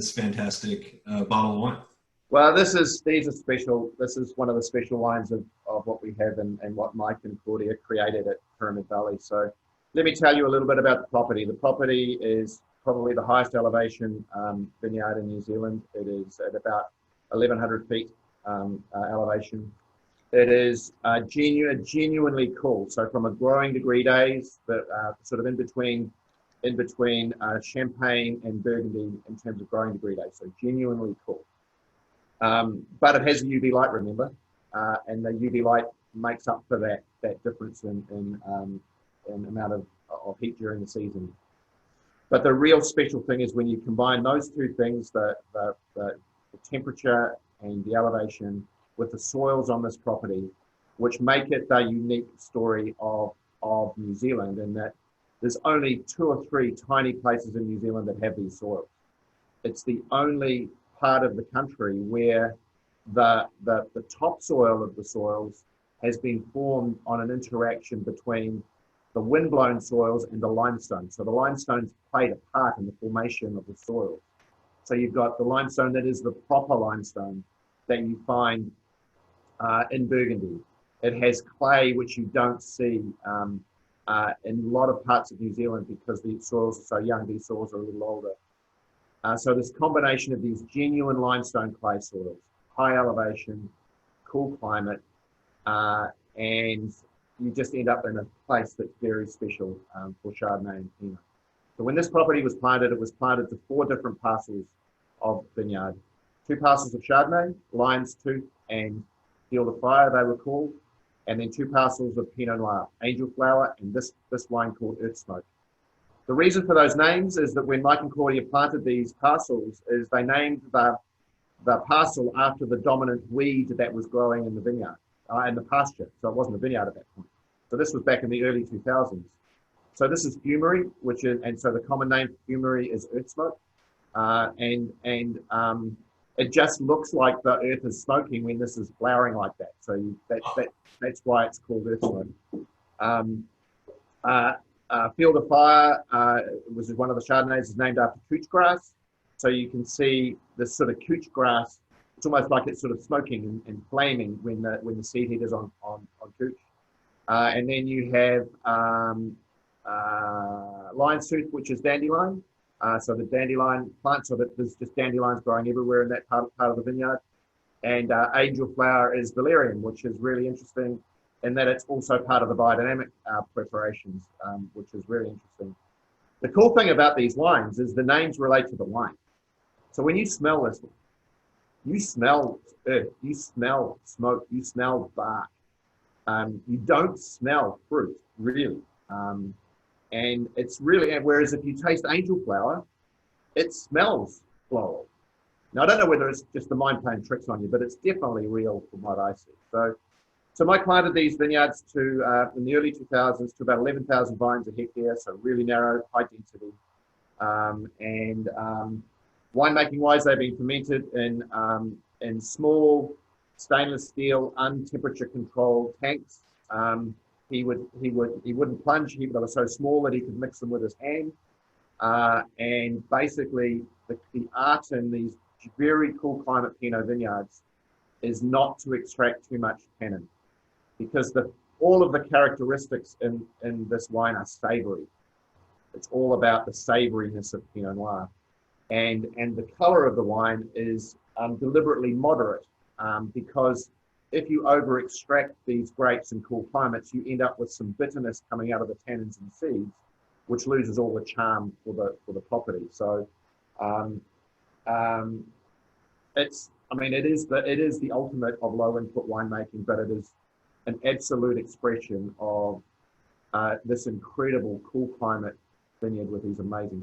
this fantastic bottle of wine? Well, these are special. This is one of the special wines of what we have and what Mike and Claudia created at Pyramid Valley. So let me tell you a little bit about the property. The property is probably the highest elevation vineyard in New Zealand. It is at about 1,100 feet elevation. It is genuinely cool. So from a growing degree days, that sort of in between Champagne and Burgundy in terms of growing degree days. So genuinely cool. But it has UV light, remember, and the UV light makes up for that difference in amount of heat during the season. But the real special thing is when you combine those two things, the temperature and the elevation with the soils on this property, which make it the unique story of New Zealand, in that there's only 2 or 3 tiny places in New Zealand that have these soils. It's the only part of the country where the topsoil of the soils has been formed on an interaction between the windblown soils and the limestone. So the limestone's played a part in the formation of the soils. So you've got the limestone that is the proper limestone that you find in Burgundy. It has clay, which you don't see in a lot of parts of New Zealand because the soils are so young. These soils are a little older. So this combination of these genuine limestone clay soils, high elevation, cool climate, and you just end up in a place that's very special for Chardonnay and Pinot. So when this property was planted, it was planted to 4 different parcels of vineyard. 2 parcels of Chardonnay, Lion's Tooth and Field of Fire, they were called, and then 2 parcels of Pinot Noir, Angel Flower, and this wine called Earth Smoke. The reason for those names is that when Mike and Claudia planted these parcels, is they named the parcel after the dominant weed that was growing in the vineyard, in the pasture. So it wasn't a vineyard at that point. So this was back in the early 2000s. So this is fumery, and so the common name for fumery is earth smoke. It just looks like the earth is smoking when this is flowering like that. So that's why it's called earth smoke. Field of Fire was one of the Chardonnays, is named after couch grass. So you can see this sort of couch grass. It's almost like it's sort of smoking and flaming when the seed head is on couch. And then you have Lion's Tooth, which is dandelion. So the dandelion plant, so that there's just dandelions growing everywhere in that part of the vineyard. And Angel Flower is valerian, which is really interesting, and that it's also part of the biodynamic preparations, which is really interesting. The cool thing about these wines is the names relate to the wine. So when you smell this, you smell earth, you smell smoke, you smell bark. You don't smell fruit, really. And it's really, whereas if you taste Angel Flower, it smells floral. Now, I don't know whether it's just the mind playing tricks on you, but it's definitely real from what I see. So Mike planted these vineyards in the early 2000s to about 11,000 vines a hectare, so really narrow, high density. Winemaking wise, they've been fermented in small stainless steel, untemperature controlled tanks. He wouldn't plunge. They were so small that he could mix them with his hand. And basically, the art in these very cool climate Pinot vineyards is not to extract too much tannin, because all of the characteristics in this wine are savory. It's all about the savoriness of Pinot Noir. And the color of the wine is deliberately moderate, because if you over extract these grapes in cool climates, you end up with some bitterness coming out of the tannins and seeds, which loses all the charm for the property. So it is the ultimate of low input winemaking, but it is an absolute expression of this incredible cool climate vineyard with these amazing